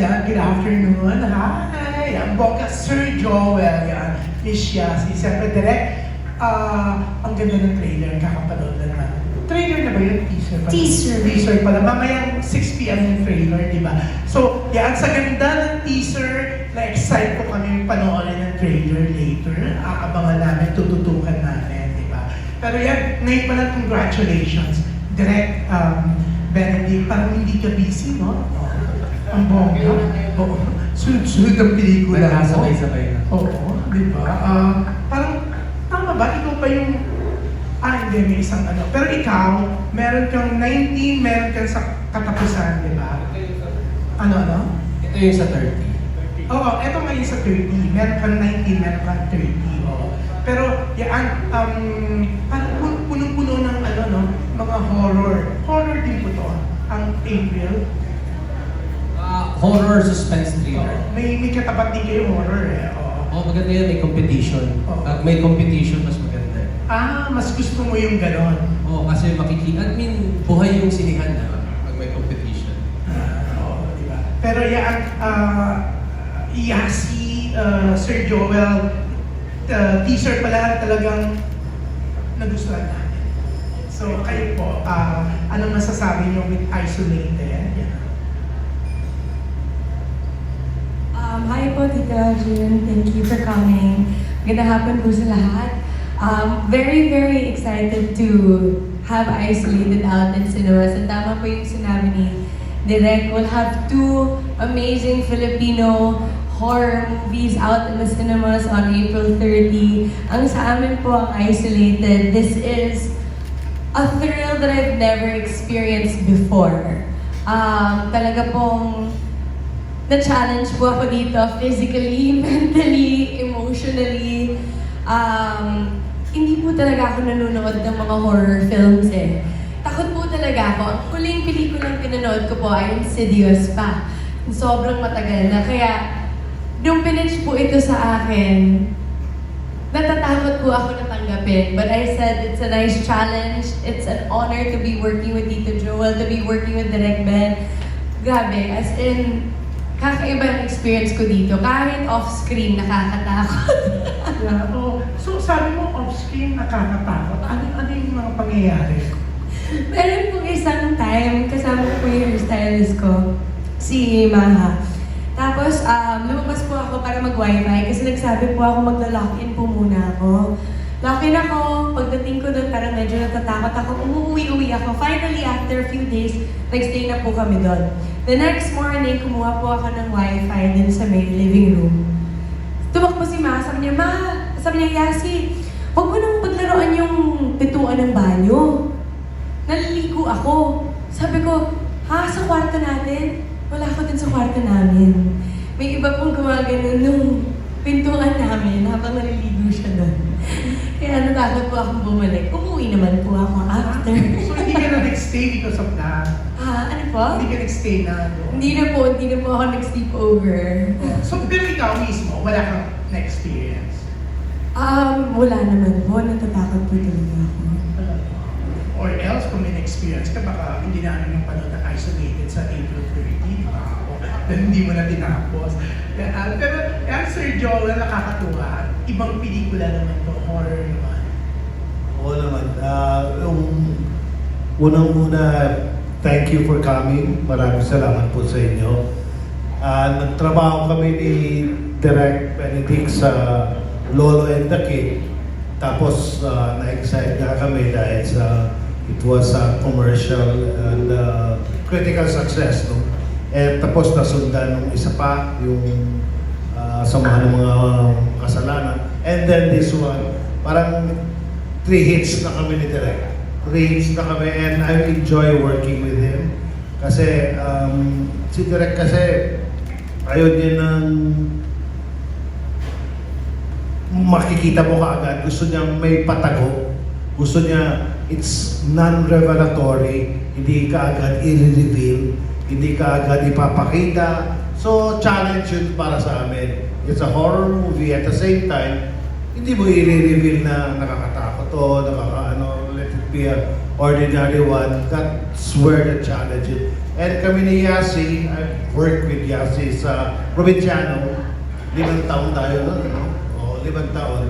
yan. Good afternoon. Hi! Ang bongga Sir Joel. Yan. Miss Yasi. Siyempre, direct. Ang ganda ng trailer. Kakapanood na naman. Trailer na ba yun? Teaser pa? Teaser pala. Mamayang 6 p.m. yung trailer, di ba? So, yan. Sa ganda ng teaser, na-excite ko kami panoorin ng trailer later. Aabangan namin, tututukan namin, di ba? Pero yan, ngayon pa lang, congratulations. Direct, Benedict, parang hindi ka busy, no? Ang bongga. Oo. Sunod-sunod ang pelikula mo. Sabay-sabay na. Oo, di ba? Parang, tama ba? Ikaw pa yung... hindi, may isang ano. Pero ikaw, meron kang 19, meron kang sa katapusan, di ba? Ano? Ito yung sa 30. Oo, eto ngayon sa 30. Meron kang 19, meron kang 30. Oo. Pero, yan, parang punong-puno ng ano, no? Mga horror. Horror din po to. Ang April. Horror suspense thriller. May katapat din kayo horror eh. Oo. Maganda yan, may competition. Oo. Pag may competition, mas maganda. Mas gusto mo yung ganon. Kasi buhay yung sinihan na pag may competition. Oo, di ba? Pero yan, Yasi, Sir Joel, teaser pala talagang nagustuhan namin. So, kayo po, anong masasabi niyo with Isolated? Yeah. Hi po, Tita June. Thank you for coming. Ganda hapon po sa lahat. Very, very excited to have Isolated out in cinemas. At tama po yung sinabi ni Direk. We'll have 2 amazing Filipino horror movies out in the cinemas on April 30. Ang sa amin po ang Isolated. This is a thrill that I've never experienced before. Talaga pong na-challenge po ako dito physically, mentally, emotionally. Hindi po talaga ako nanonood ng mga horror films eh. Takot po talaga ako. Ang huling pelikulang pinanood ko po ay Insidious pa. Sobrang matagal na. Kaya, nung pinitch po ito sa akin, natatakot po ako na tanggapin. But I said, it's a nice challenge. It's an honor to be working with Tito Joel, to be working with Direk Ben. Grabe, as in, kakaiba ang experience ko dito. Kahit off-screen, nakakatakot. Yeah, so, sabi mo off-screen nakakatakot. Ano yung mga pangyayari? Meron pong isang time, kasama ko po yung hairstylist ko, si Maha. Tapos, lumabas po ako para mag-wifi kasi nagsabi po ako magla-lock-in po muna ako. Lock-in ako, pagdating ko doon parang medyo natatakot ako, umuwi-uwi ako. Finally, after a few days, nag-stay na po kami doon. The next morning, kumuha po ako ng wifi din sa may living room. Tumakbo si Ma, sabi niya, Yasi, huwag mo nang paglaruan yung pituan ng banyo. Naliligo ako. Sabi ko, sa kwarto natin? Wala ko din sa kwarto namin. May iba pong gumagano nung pintuan namin habang naliligo siya doon. Kaya natakot po akong bumalik. Umuwi naman po ako after. So, hindi ka na nag-stay because of that? Ano po? Hindi ka nag-stay na doon? Hindi na po ako nag-sleep over. So, pero ikaw mismo, wala kang na-experience? Wala naman po. Natatakot po talaga ako. Or else, kung may experience ka, baka hindi namin yung panood na Isolated sa April 30. Dahil hindi mo na tinapos. Pero, Sir Joel, nakakatuwa. Ibang pelikula naman to, horror naman. Oo naman. Unang-una, thank you for coming. Maraming salamat po sa inyo. Nagtrabaho kami ni Direk Benedict sa Lolo and the Kid. Tapos, na-excite nga kami dahil it was a commercial and critical success. No? Tapos nasundan ng isa pa, yung samahan ng mga kasalanan. And then this one, parang 3 hits na kami ni Direk. 3 hits na kami and I enjoy working with him. Kasi si Direk kasi ayaw niya ng makikita mo kaagad. Gusto niya may patago. Gusto niya it's non-revelatory. Hindi kaagad i-reveal. Hindi kaagad ipapakita. So, challenge yun para sa amin. It's a horror movie at the same time, hindi mo i-reveal na nakakatakot o let it be an ordinary one. That's where the challenge is. And kami ni Yasi, I've worked with Yasi sa Provinciano. 5 taon tayo nun, no? O, 5 taon.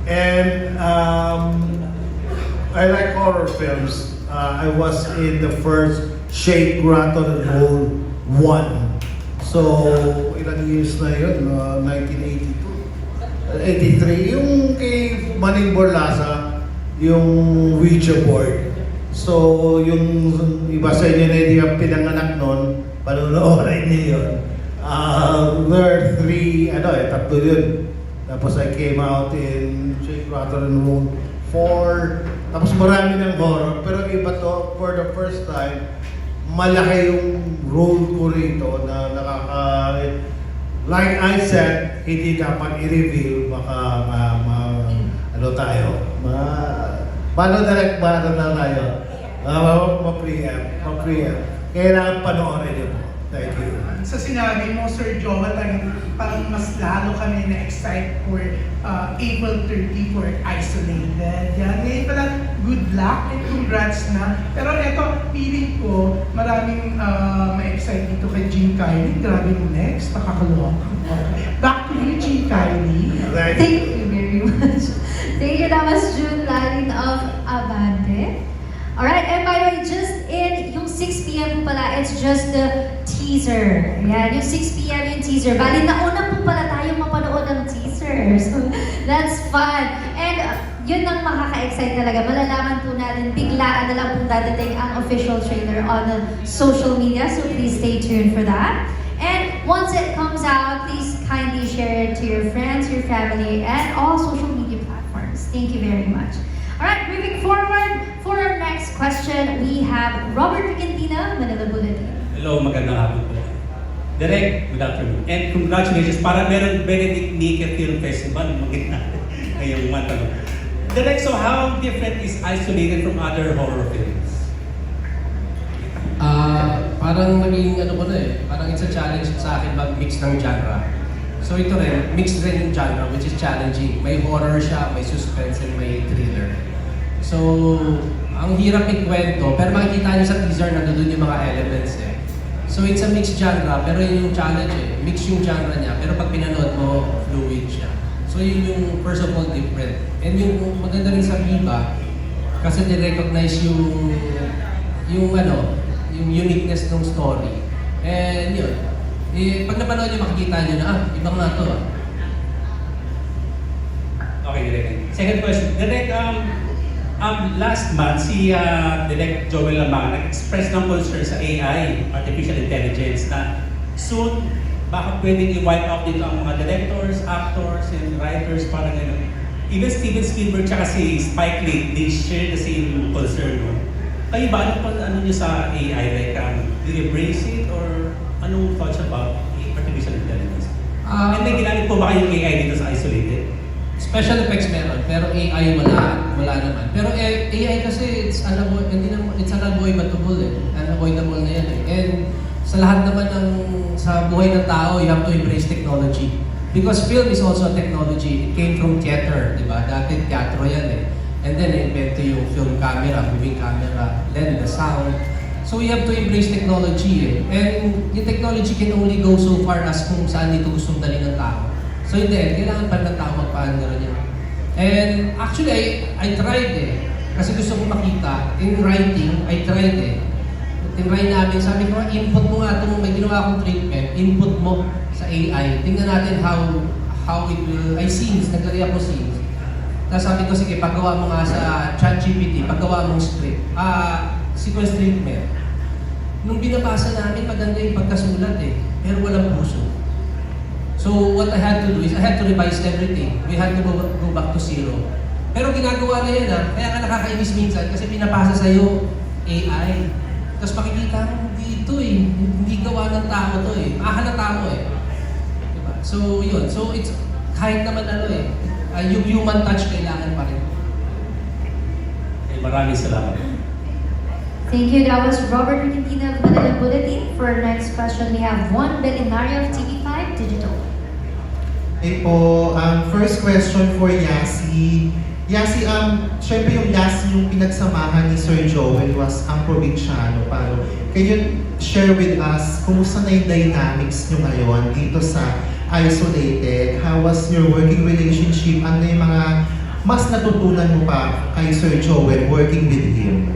And I like horror films. I was in the first Shake, Rattle, and Roll 1. So, ilang years na yun? 1982. 83. Yung kay Maning Borlasa, yung Ouija board. So, yung iba sa inyo na hindi ang pinanganak nun, panunoorin niyo yun. There are 3, tatlo yun. Tapos I came out in Shake, Rattle, and Roll 4. Tapos marami ng horror. Pero iba to, for the first time, malaki yung role ko rito na like I said, hindi dapat i-reveal, baka paano direct ba na tayo? Ma-preempt. Kailangan panoorin niyo po. Thank you. Sa sinabi mo, Sir Joel, parang mas lalo kami na-excite for April 30 for Isolated. Yan. Ngayon pala, good luck and congrats na. Pero eto, feeling ko, maraming ma-excite dito kay Jean Kylie. Grabe mo next, nakakaloka. Back to you, Jean Kylie. Thank you very much. Thank you. That was June Lalin of Abante. Alright, and by the way, just in yung 6 p.m. po pala, it's just the teaser. Yan, yung 6 p.m. yung teaser. Bali, nauna po pala tayo mapanood ng teaser. So, that's fun. And yun ang makaka-excite talaga. Malalaman po natin, biglaan na lang po dadating ang official trailer on the social media. So, please stay tuned for that. And once it comes out, please kindly share it to your friends, your family, and all social media platforms. Thank you very much. Alright, moving forward, for our next question, we have Robert Regentina, Manila Bulletin. Hello, magandang hapon po. Direk, good afternoon. And congratulations, para meron Benedict Nika Film Festival, ngayong month. Direk, so how different is Isolated from other horror films? Parang naging parang it's a challenge sa akin mag-mix ng genre. So ito rin, mixed rin yung genre, which is challenging. May horror siya, may suspense, and may thriller. So, ang hirap ikwento, pero makikita niyo sa teaser na doon yung mga elements eh. So it's a mixed genre, pero yun yung challenge eh. Mix yung genre niya, pero pag pinanood mo, fluid siya. So yun yung first of all different. And yung maganda rin sa Viva, kasi ni-recognize yung uniqueness ng story. And yun, pag napanood niyo, makikita niyo na, ibang na to ah. Okay, Direk. Second question. Direk, last month, si Direk Joel Lamang nag-express ng concern sa AI, Artificial Intelligence, na soon, baka pwedeng i-wipe out dito ang mga directors, actors, and writers, parang gano'n. Even Steven Spielberg tsaka si Spike Lee, they share the same concern. No? Kayo ba, ano nyo sa AI? Like, do you embrace it, or anong thoughts about Artificial Intelligence? And then, ginamit po ba kayong AI dito sa Isolated? Special effects meron, pero AI wala naman. Pero AI kasi it's unavoidable eh. Unavoidable na yan eh. And sa lahat naman sa buhay ng tao, you have to embrace technology. Because film is also a technology. It came from theater, di ba? Dati teatro yan eh. And then na-invento yung film camera, moving camera, then the sound. So we have to embrace technology eh. And yung technology can only go so far as kung saan dito gustong dalhin ng tao. So in the end, kailangan pa ng tao magpaandar niya. And actually, I tried eh. Kasi gusto ko makita. In writing, I tried eh. Tinry namin, sabi ko, input mo nga itong may ginawa akong treatment, input mo sa AI. Tingnan natin how it will, scenes, nagkari ako scenes. Tapos sabi ko, sige, paggawa mo nga sa ChatGPT, paggawa mong script, sequence treatment. Nung binabasa namin, maganda yung pagkasulat eh, pero walang puso. So what I had to do is, I had to revise everything. We had to go back to zero. Pero ginagawa na yan kaya ka nakakainis minsan kasi pinapasa sa'yo AI. Tapos makikita mo, hindi ito eh, hindi gawa ng tao to eh, mahal na tao eh. Diba? So yun, so it's kahit naman yung human touch kailangan pa rin. Okay, maraming salamat. Thank you. That was Robert Regentina of Manila Bulletin. For our next question, we have Juan Belinario of TV5 Digital. Hey po, first question for Yasi. Yasi, syempre yung last yung pinagsamahan ni Sir Joel was ang probinsyano. Paano? Can you share with us, kumusta na yung dynamics nyo ngayon dito sa Isolated? How was your working relationship? Ano yung mga mas natutunan mo pa kay Sir Joel working with him?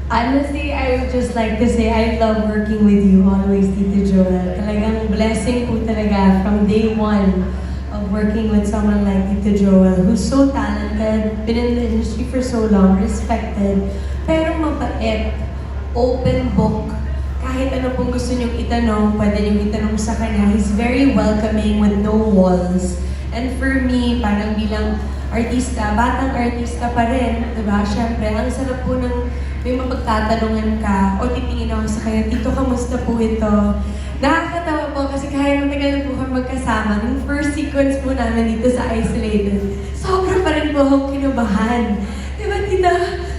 Honestly, I would just like to say I love working with you always, Tito Joel. Talagang blessing po talaga from day one of working with someone like Tito Joel, who's so talented, been in the industry for so long, respected, pero mabait, open book. Kahit ano pong gusto niyong itanong, pwede niyong itanong sa kanya. He's very welcoming with no walls. And for me, parang bilang artista, batang artista pa rin, diba? Siyempre, ang sarap po ng may mapagtatanungan ka o titingin ako sa kanya, Tito, kamusta po ito? Nakakatawa po kasi kahit matagal na po kami magkasama, yung first sequence po namin dito sa Isolated, sobra pa rin po akong kinabahan. Diba, Tita?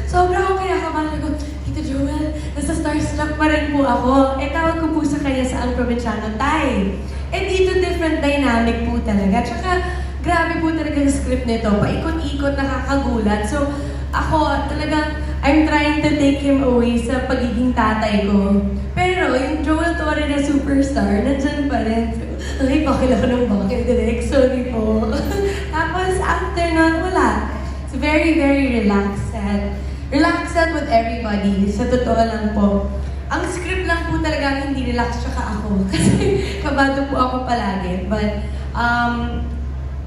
Sobra akong kinakabahan ko, Tito Joel, nasa starstruck pa rin po ako. Eh, tawag ko po sa kanya sa Ang Provinciano, Tay. Eh, dito different dynamic po talaga. Tsaka, grabe po talaga yung script nito. Paikot-ikot, nakakagulat. So, ako talagang, I'm trying to take him away sa pagiging tatay ko. Pero yung Joel Torre na superstar, nandyan pa rin. So, ay, bakil ako ng bakil direct. Sorry po. Tapos, after nun, wala. It's very, very relaxed and relaxed with everybody. Sa totoo lang po. Ang script lang po talaga hindi relax tsaka ako. Kasi kabado po ako palagi. But,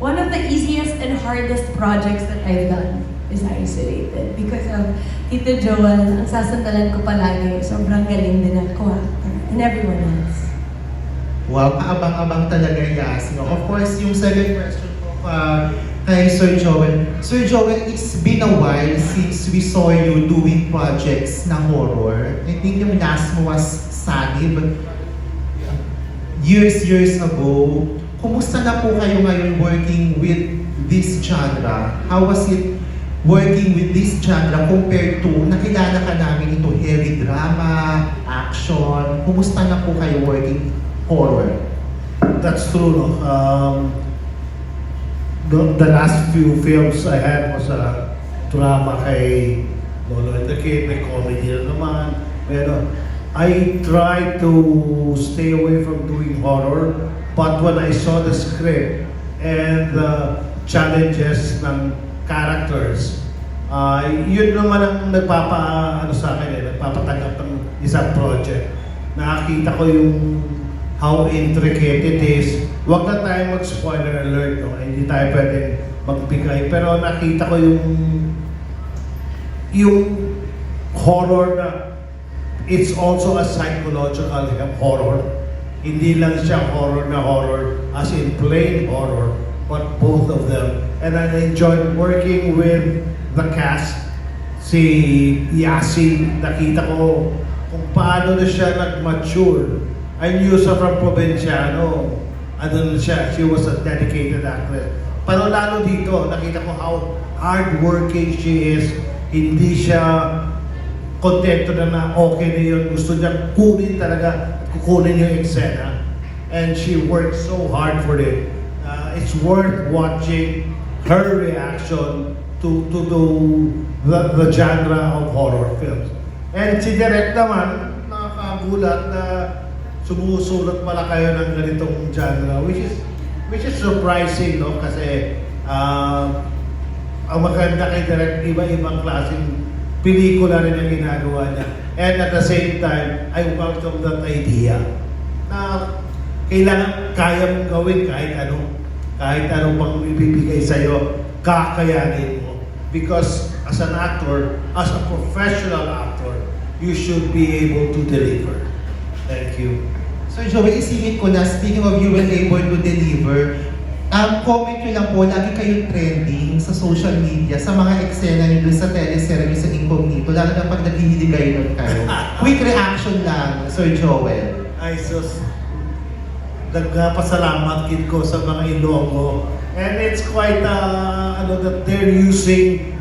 one of the easiest and hardest projects that I've done is Isolated. Because of Tito Joel, ang sasandalan ko palagi, sobrang galing din ng co-actor and everyone else. Wow, kaabang-abang talaga, Yas. No? Of course, yung second question ko kay Sir Joel. Sir Joel, it's been a while since we saw you doing projects na horror. I think yung last mo was Sanib. Years ago. Kumusta na po kayo ngayon working with this genre? How was it working with this genre compared to nakilala ka namin ito heavy drama, action? Kumusta na po kayo working horror? That's true, no? The last few films I had was a drama kay Lolo and the Kid, may comedy na naman. Pero I tried to stay away from doing horror, but when I saw the script and the challenges ng characters, yun naman ang nagpapatanggap ng isang project. Nakakita ko yung how intricate it is. Huwag na tayo mag-spoiler alert, no? Hindi tayo pwedeng magbigay. Pero nakita ko yung horror na it's also a psychological horror. Hindi lang siya horror na horror as in plain horror, but both of them. And I enjoyed working with the cast. Si Yasi, nakita ko kung paano na siya nag-mature. I knew siya from Provinciano. Ano na siya, she was a dedicated actress. Pero lalo dito, nakita ko how hardworking she is. Hindi siya kontento na okay na yun. Gusto niya kunin talaga, kukunin yung eksena. And she worked so hard for it. It's worth watching her reaction to the genre of horror films. And si Direk naman, nakakagulat na sumusulat pala kayo ng ganitong genre, which is surprising, no? Kasi ang maganda kay Direk, iba-ibang klaseng pelikula rin ang ginagawa niya. And at the same time, I welcome that idea na kailangan kaya mong gawin kahit anong pang ibibigay sa'yo, kakayanin mo. Because as an actor, as a professional actor, you should be able to deliver. Thank you. So Joel, isingit ko na, speaking of you were able to deliver, comment nyo lang po, lagi kayong trending sa social media, sa mga eksena nyo dun sa teleserye nyo sa Incognito, lalo na pag naghihiligay nun kayo. Quick reaction lang, Sir Joel. Ay, sus. Nagpasalamat kid ko sa mga Ilonggo. And it's quite, that they're using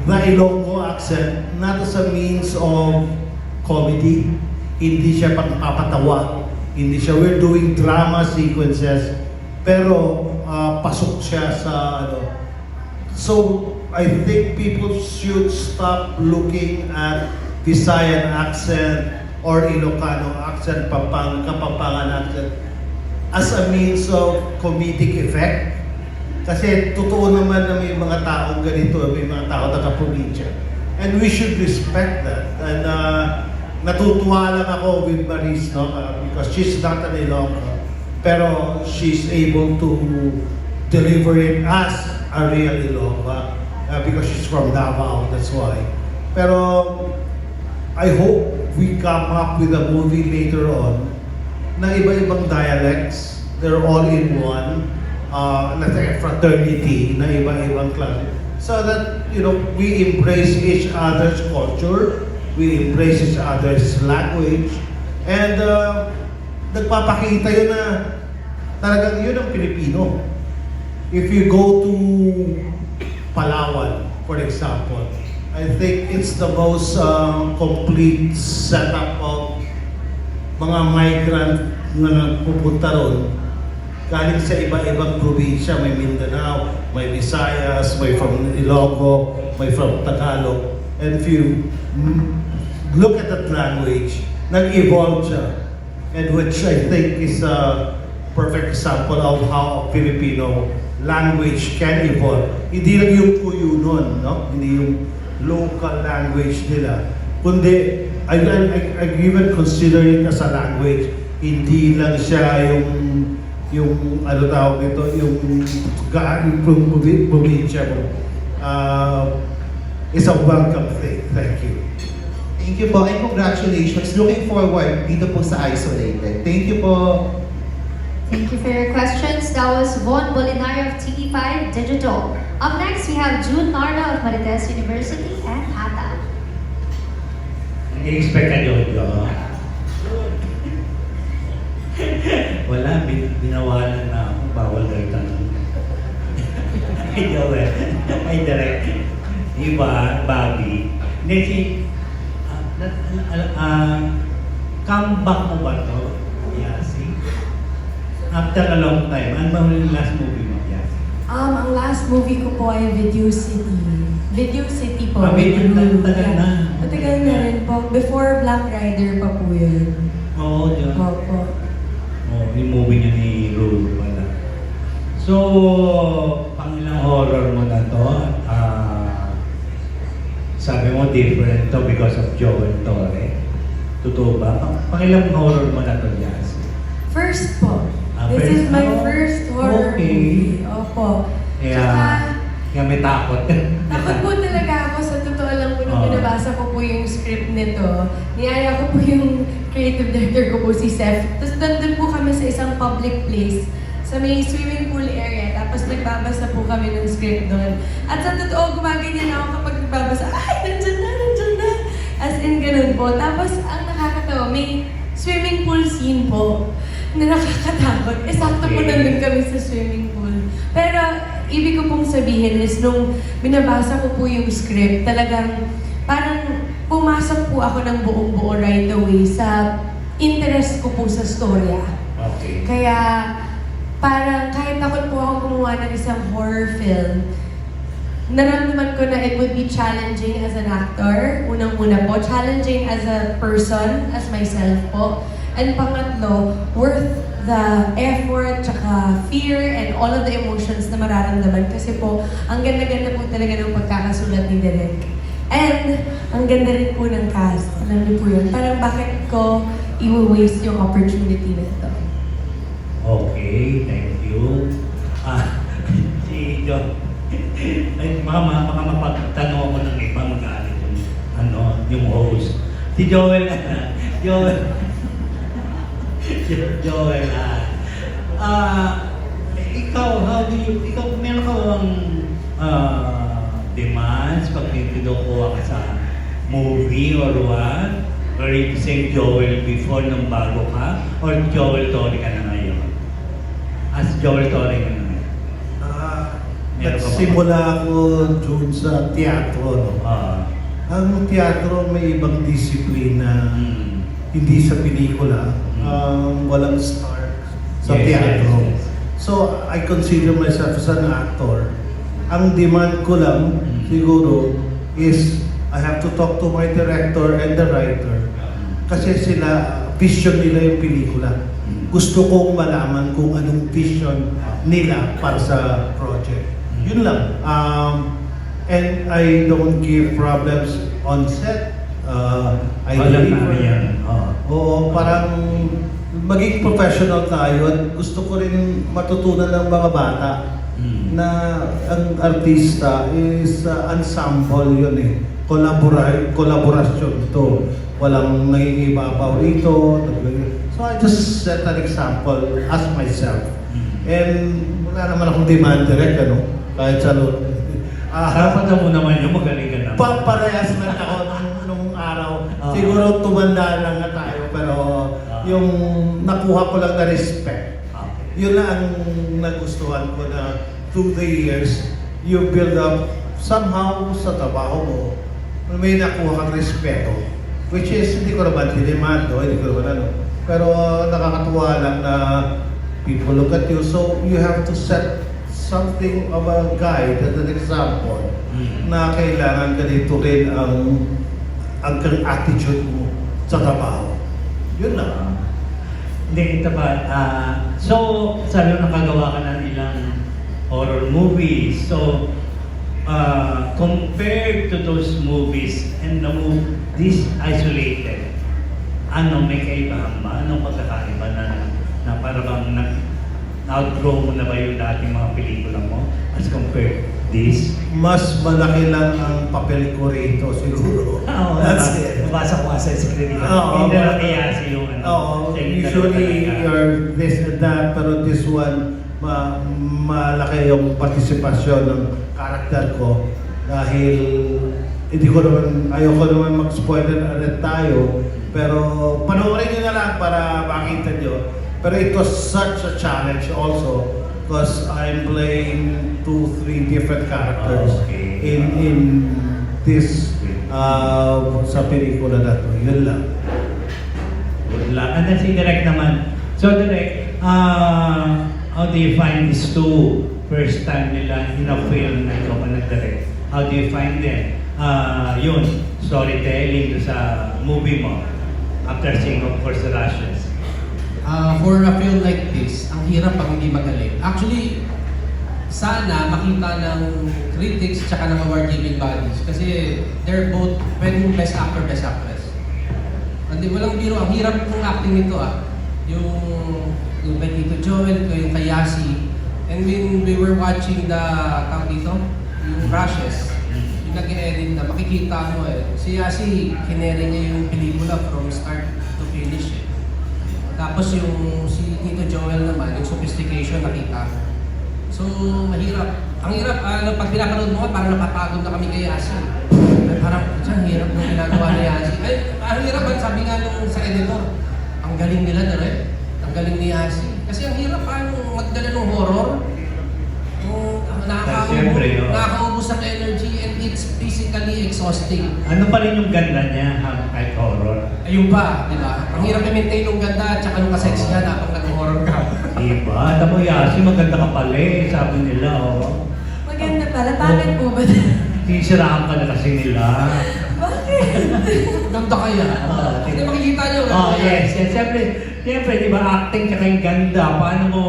the Ilonggo accent not as a means of comedy. Hindi siya pagpapatawa. Hindi siya, we're doing drama sequences. Pero, pasok siya So I think people should stop looking at Visayan accent or Ilocano accent, Kapampangan accent as a means of comedic effect. Kasi totoo naman na may mga taong ganito, may mga tao taga-probinsya. And we should respect that. And natutuwa lang ako with Maris, no? Because she's not an Ilocano. Pero she's able to deliver it as a real Ilocano. Because she's from Davao, that's why. Pero I hope we come up with a movie later on na iba-ibang dialects. They're all in one. Like a fraternity na iba-ibang klase. So that, you know, we embrace each other's culture, we embrace each other's language, and nagpapakita yun na talagang yun ang Pilipino. If you go to Palawan, for example, I think it's the most complete setup of mga migrant na nagpupunta ron. Galing sa iba-ibang probinsya, may Mindanao, may Visayas, may from Ilocos, may from Tagalog. And if you look at that language, nag-evolve siya. And which I think is a perfect example of how a Filipino language can evolve. Hindi lang yung kuyo nun, no? Hindi yung local language nila. Kundi, I even consider it as a language. Hindi lang siya yung ano tawag ito, yung probinsya mo. It's a welcome thing. Thank you. Thank you po and congratulations. Looking forward dito po sa Isolated. Thank you po. Thank you for your questions. That was Von Bolinario of TV5 Digital. Up next, we have June Narda of Marites University and Hata. Hindi expect ka Jojo. Wala, binawalan na ako. Bawal na ito. Ay, Joel. Ay, direct. Diba, Bobby? Hindi, comeback mo ba ito? Yasi? After a long time, ano ba yung last movie mo, Yasi? Ang last movie ko po ay Video City. Video City po. Video na, tagal na. Matagal na rin po. Before Black Rider pa po yun. Oo, yun. Opo. Oh, yung movie niya ni Rule pala. So, pangilang horror mo na to? Sabi mo different to because of Joel Torre. Totoo ba? Pangilang horror mo na to, Yas? First po. This first? is my Oh, first horror okay. movie. Opo. Kaya may takot. Takot po talaga ako. Sa totoo lang po nung Oo. binabasa ko po yung script nito. Niyaya ko po yung creative director ko po si Seth. Tapos nandun po kami sa isang public place sa may swimming pool area. Tapos nagbabasa po kami ng script doon. At sa totoo, gumaganyan ako kapag nagbabasa, ay, nandyan na. As in, ganun po. Tapos, ang nakakatawa, may swimming pool scene po na nakakatakot. Sakto po nandun kami sa swimming pool. Pero, ibig ko pong sabihin is, nung binabasa ko po yung script, talagang parang pumasok po ako ng buong-buo right away sa interest ko po sa storya. Okay. Kaya, parang kahit takot po akong gumawa ng isang horror film, naramdaman ko na it would be challenging as an actor. Unang-una po, challenging as a person, as myself po. And pangatlo, worth the effort, tsaka fear, and all of the emotions na mararamdaman. Kasi po, ang ganda-ganda po talaga ng pagkakasulat ni Derek. And, ang ganda rin po ng cast. Alam niyo po yun. Parang bakit ko i-waste yung opportunity na ito. Okay, thank you. Si Jo, ay, baka mapagtanong ako ng iba mag-aalit yung host. Si Joel, Joel, ikaw, meron ka bang demands pag pinukuha ka sa movie or what? Or you say Joel before nung bago ka? Or Joel Torre ka na ngayon? As Joel Torre ka na ngayon? Nagsimula ako dun sa teatro, no? Ang teatro may ibang disiplina, hindi sa pelikula, walang star sa Yes, teatro. yes, yes. So, I consider myself as an actor. Ang demand ko lang siguro is I have to talk to my director and the writer. Kasi sila, vision nila yung pelikula. Gusto kong malaman kung anong vision nila para sa project. Yun lang. And I don't give problems on set. I Alam deliver. namin yan. Oo, parang maging professional tayo at gusto ko rin matutunan ng mga bata na ang artista is ensemble yun eh. Kolaborasyon to. Walang nangingibabaw rito. So I just set an example as myself. And wala naman akong demand direct, ano? Kahit sa loob. Dapat mo naman yung magaling ka naman. Parehas lang ako nung araw. Siguro tumanda lang nga tayo, pero yung nakuha ko lang na respect. Yun lang ang nagustuhan ko na through the years, you build up somehow sa trabaho mo, may nakuha kang respeto. Which is, hindi ko naman dinimando, hindi ko naman ano. Pero nakakatuwa lang na people look at you. So you have to set something of a guide as an example na kailangan ganito rin ang attitude mo sa trabaho. Yun lang. Hindi, ito ba? So, sabi mo nakagawa ka ng ilang horror movies. So, compared to those movies and this isolated, ano may kaibahan ba? Anong pagkakaiba na parang na-outgrow mo na ba yung dating mga pelikula mo as compared this? Mas malaki lang ang papel ko rito siguro. That's it. Nabasa ko sa script. Oo. Hindi na kaya yung ano. Oo, usually you're this and that, pero this one, malaki yung partisipasyon ng karakter ko dahil hindi ko naman, ayoko naman mag-spoiler ulit tayo, pero panoorin nyo na lang para makita nyo. Pero it was such a challenge also because I'm playing 2-3 different characters in this sa pelikula na to. Yun lang. Good luck. And then si Direk naman. So Direk, how do you find these two first time nila in a film na ikaw pa nag-direct? How do you find them? Yun, storytelling sa movie mo after seeing of course the Rushes. For a film like this, ang hirap pag hindi magaling. Actually, sana makita ng critics tsaka ng award-giving bodies kasi they're both pwedeng best actor, best actress. Hindi, walang biro. Ang hirap ng acting nito yung kay Tito Joel, yung kay Yasi. And when we were watching the, yung Rushes, yung nag-edit na, makikita mo si Yasi, kinere niya yung pelikula from start to finish Tapos yung si Tito Joel naman, yung sophistication nakita. So, mahirap. Ang hirap, pag pinapanood mo, parang napapagod na kami kay Yasi. Ay, parang, ang hirap ng ginagawa ni Yasi. Ay, ang hirap, sabi nga nung sa editor, ang galing nila na rin. Ang galing ni Yasi. Kasi ang hirap, magdala ng horror. Nakakaubos ng energy and it's physically exhausting. Ano pa rin yung ganda niya kahit horror? Ayun pa, di ba? Ang hirap i-maintain yung ganda at saka nung kasex niya habang nag-horror ka. Diba? Alam mo Yasi, maganda ka pala sabi nila, Maganda pala. Bakit po ba? Tisirahan ka na kasi nila. Bakit? Ganda kaya. Hindi makikita niyo. Yes. Siyempre, di ba, acting ka yung ganda. Paano mo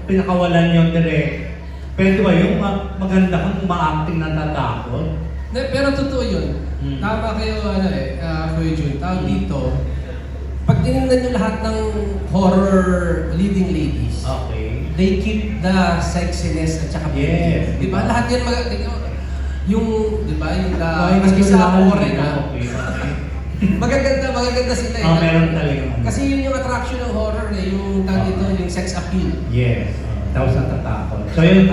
pinakawalan yung direct? Pero di ba, yung maganda kang uma-acting na tatakot? Pero totoo yun. Tama kayo, Kuya Jun. Tawag dito, pag tinignan nyo lahat ng horror leading ladies, they keep the sexiness at saka beauty. Yes. Di ba? Lahat yan yung, di ba, yung maski sa horror magaganda sila meron talaga. Kasi yun yung attraction ng horror yung tawag dito, yung sex appeal. Yes. Tapos natatakot. So yung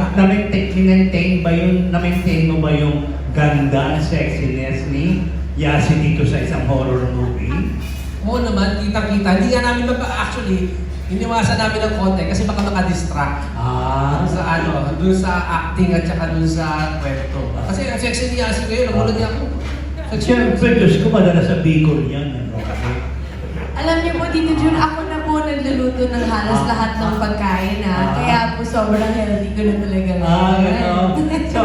na-maintain mo ba yung ganda, sexiness ni Yasi dito sa isang horror movie? Oo naman, kita-kita. Hindi nga namin actually, iniwasan namin ng konti kasi baka maka-distract. Dun sa acting at saka dun sa kwento. Kasi ang sexy ni Yasi ngayon, nagulat niya ako. Siyempre, Diyos ko, madala sa Bicol yan. Alam niyo po, Tito Jun, ako na po po nagluluto ng halos lahat ng pagkain kaya po sobrang healthy ko na talaga. Gano'n. So,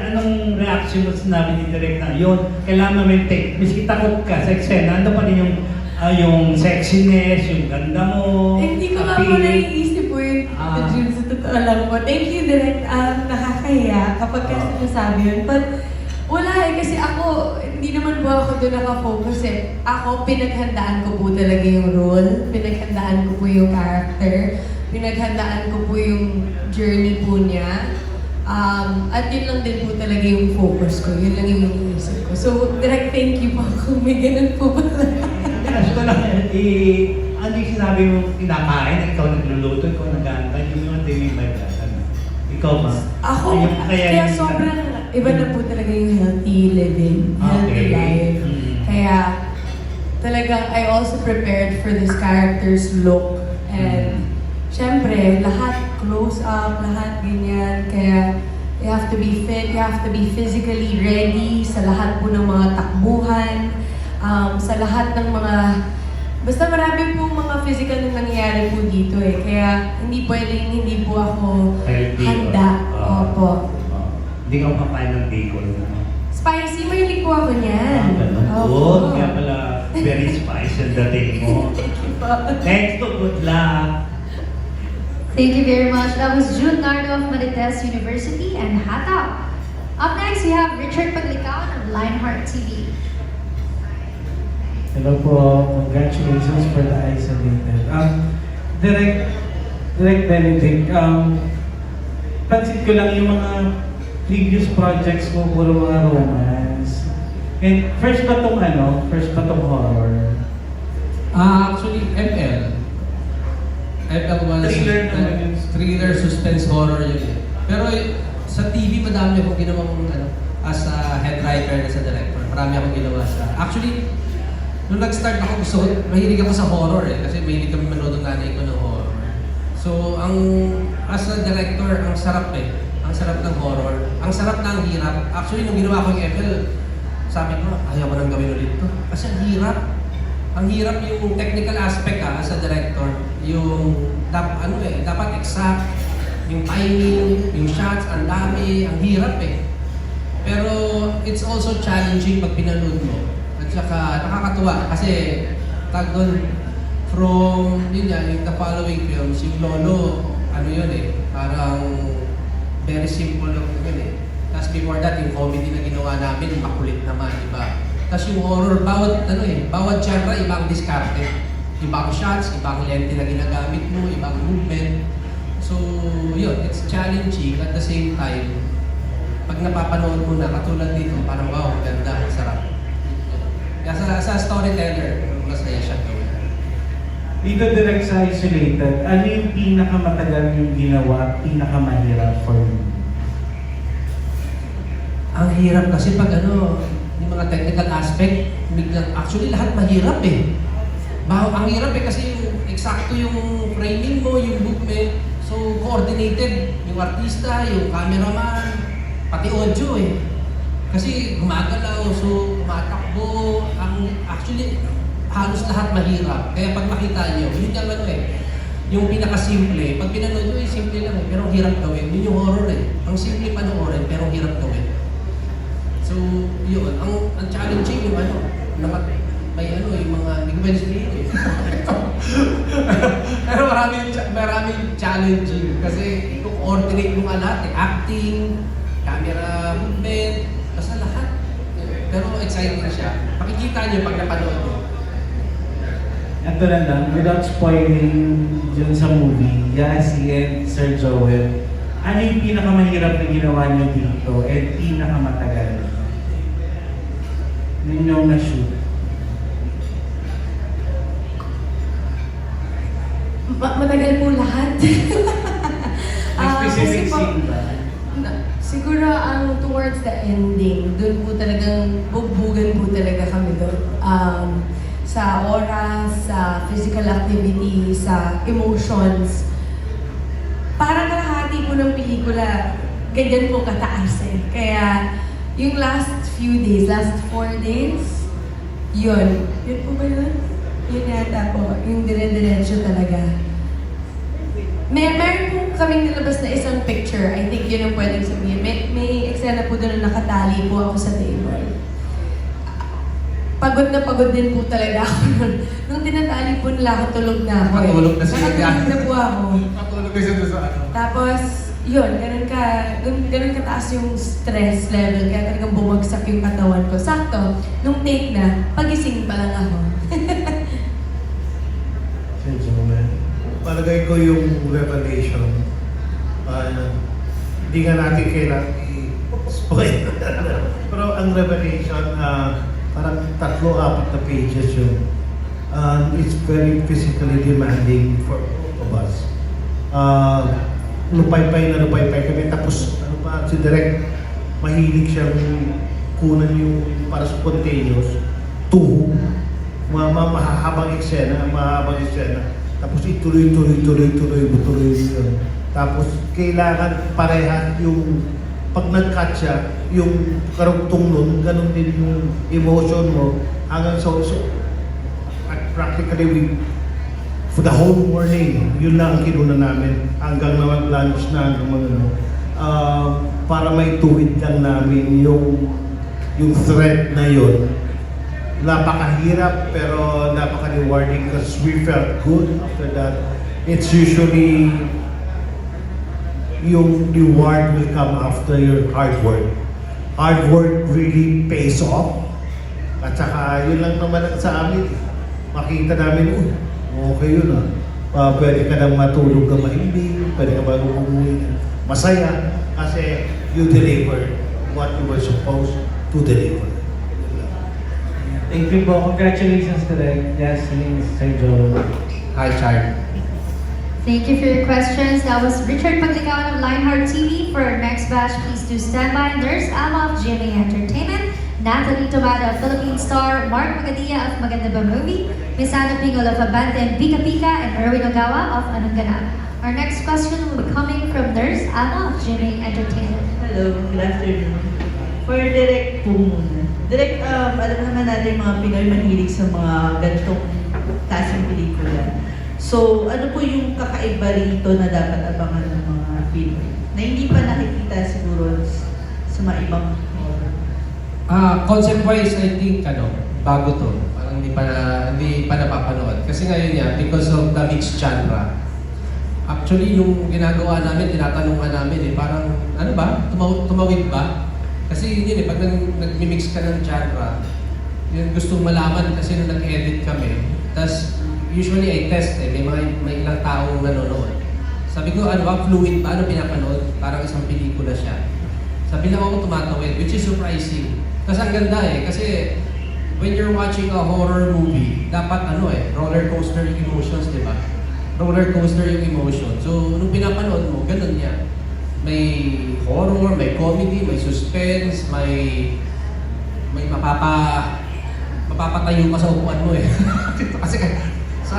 anong reaction mo sinabi ni Direk na yun? Kailangan may miski takot ka sa eksena, ano pa rin yung sexiness, yung ganda mo, Hindi ko nga po naiisip po yung June sa totoo lang po. Thank you, Direct. Nakakahiya kapag sinasabi yun. But wala kasi ako, hindi naman po ako doon nakafocus Ako, pinaghandaan ko po talaga yung role, pinaghandaan ko po yung character, pinaghandaan ko po yung journey po niya. At yun lang din po talaga yung focus ko, yun lang yung iniisip ko. So, Direct, thank you po kung may ganun po pala. Kasi ko lang, ano yung sinabi mo kinakain, ikaw nagluluto, ikaw nag-aantay, yun yung TV by that. Ikaw ba? Ako, Ayun, kaya sobrang iba na po talaga yung healthy living, healthy life. Kaya talagang I also prepared for this character's look. And syempre, lahat close up, lahat ganyan. Kaya you have to be fit, you have to be physically ready sa lahat po ng mga takbuhan, sa lahat ng mga basta marami pong mga physical na nangyayari po dito Kaya hindi pwedeng hindi po ako Healthy, handa. Opo. Hindi ka makain ng bacon. Spicy, mahilig po ako niyan. Ganun. Opo. Kaya pala, very spicy ang dating mo. Thanks to good luck. Thank you very much. That was June Nardo of Marites University and Hataw. Up next, we have Richard Paglicaon of Lionheart TV. Hello po, congratulations for the Isolated. Direct Benedict, pansin ko lang yung mga previous projects mo, puro mga romance. And first ba tong horror? Actually, FL was Thriller naman yun. thriller, suspense, horror yun Pero sa TV, madami akong ginawang as a head writer na sa director. Marami akong ginawa actually, nung nag-start ako, mahilig ako sa horror kasi mahilig kami manood ng nanay ko ng horror. So, as a director, ang sarap Ang sarap ng horror. Ang sarap na ang hirap. Actually, nung ginawa ko yung FL, sabi ko, ayaw ko nang gawin ulit to. Kasi ang hirap. Ang hirap yung technical aspect as a director. Yung, dapat exact. Yung timing, yung shots, ang dami, ang hirap Pero, it's also challenging pag pinanood mo. At saka nakakatuwa kasi tag doon from yung the following films, yung Lolo, parang very simple lang yun Tapos before that, yung comedy na ginawa namin, makulit naman, diba? Tapos yung horror, bawat genre, ibang diskarte. Ibang shots, ibang lente na ginagamit mo, ibang movement. So, yun, it's challenging at the same time, pag napapanood mo na, katulad dito, parang wow, ganda, sarap. Kaya sa storyteller, masaya siya gawin. Dito direct sa Isolated, ano yung pinakamatagal yung ginawa, pinakamahirap for you? Ang hirap kasi pag yung mga technical aspect, actually lahat mahirap Ang hirap kasi yung eksakto yung framing mo, yung movement, so coordinated, yung artista, yung cameraman, pati audio Kasi gumagalaw, so tumatakbo, actually halos lahat mahirap. Kaya pag makita nyo, yun yung yung pinakasimple. Pag pinanood nyo, simple lang pero ang hirap gawin. Yun yung horror Ang simple panoorin, pero ang hirap gawin. So, yun. Ang challenging yung may yung mga, hindi ko pwede sabihin Pero maraming challenging. Kasi i-coordinate mo lahat acting, camera movement, basta lahat. Pero exciting na siya. Makikita niyo pag napanood mo. Ito na lang, without spoiling dyan sa movie, Yasi and Sir Joel, ano yung pinakamahirap na ginawa niyo dito at pinakamatagal? Ninyong na-shoot. Matagal po lahat. May specific Kasi po, scene ba? siguro ang towards the ending, doon po talagang bugbugan po talaga kami doon. Sa oras, sa physical activity, sa emotions. Parang kalahati po ng pelikula, ganyan po kataas Kaya yung last few days, last 4 days, yun. Yun po ba yun? Yun yata po, yung dire-diretso talaga. Meron po kaming nilabas na isang picture. I think yun ang pwedeng sabihin. May eksena po doon na nakatali po ako sa table. Pagod na pagod din po talaga ako nun. Nung tinatali po nila ako, tulog na ako. Nakatulog na siya. Nakatulog na po ako. Patulog kasi doon sa ano. Tapos, yun, ganun kataas yung stress level. Kaya talagang bumagsak yung katawan ko. Sakto, nung take na, pagising pa lang ako. Sir Joel. Palagay ko yung revelation, hindi nga natin kailangan i-spoil. Pero ang revelation, parang 3-4 na pages yun. It's very physically demanding for both of us. Lupay-pay kami. Tapos, si Direk, mahilig siyang kunan yung para spontaneous, mahabang eksena. Tapos ituloy yun. Tapos kailangan parehas yung pag nag-cut siya, yung karugtong nun, ganun din yung emotion mo hanggang so practically for the whole morning, yun lang ang kinuna namin hanggang na mag-lunch na hanggang para may tuwid lang namin yung thread na yun. Napakahirap pero napaka-rewarding because we felt good after that. It's usually yung reward will come after your hard work. Hard work really pays off. At saka yun lang naman ang sa amin. Makita namin, okay yun pwede ka nang matulog ka mahimbing, pwede ka bago umuwi masaya kasi you deliver what you were supposed to deliver. Thank you po. Congratulations to the Jasmine, Sir Joel. Hi, Chard. Thank you for your questions. That was Richard Paglicaon of Lionheart TV. For our next batch, please do stand by. Nurse Alma of GMA Entertainment, Natalie Tomada of Philippine Star, Mark Magadia of Maganda Ba Movie, Miss Ana Pingol of Abante and Pika Pika, and Erwin Ogawa of Anong Ganap. Our next question will be coming from Nurse Alma of GMA Entertainment. Hello, good afternoon. For Direk po muna. Direk, alam naman natin mga Pinoy mahilig sa mga ganitong klaseng pelikula. So, ano po yung kakaiba rito na dapat abangan ng mga Pinoy? Na hindi pa nakikita siguro sa mga ibang horror. Concept-wise, I think, bago to. Parang hindi pa napapanood. Kasi ngayon yan, because of the mixed genre. Actually, yung ginagawa namin, tinatanungan namin parang, ano ba? Tumawid ba? Kasi yun pag nag-mix ka ng genre, yun gustong malaman kasi nung nag-edit kami. Tapos, usually I test may ilang taong nanonood. Sabi ko, ano ba, fluid ba? Ano pinapanood? Parang isang pelikula siya. Sabi lang ako tumatawid, which is surprising. Kasi ang ganda kasi when you're watching a horror movie, dapat roller coaster yung emotions, di ba? Roller coaster yung emotion. So, nung pinapanood mo, ganun niya. May horror, may comedy, may suspense, may mapapatayo ka sa upuan mo Kasi sa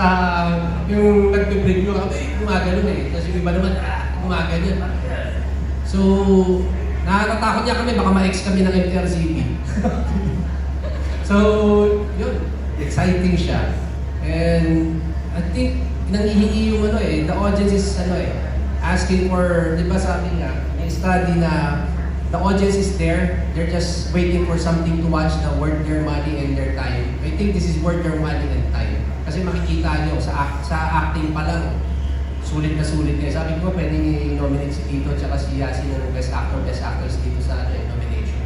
yung nagpe-preview kami, gumagano Tapos yung iba naman, gumaganyan. So, nakakatakot niya kami, baka ma-ex kami ng MTRCB. So, yun, exciting siya. And I think, nangihingi yung the audience is asking for, di ba sabi nga, may study na the audience is there, they're just waiting for something to watch na worth their money and their time. I think this is worth your money and time. Kasi makikita nyo, sa acting pa lang, sulit na sulit niya. Sabi ko, pwedeng i-nominate si Tito at si Yasi ng best actors dito sa nomination.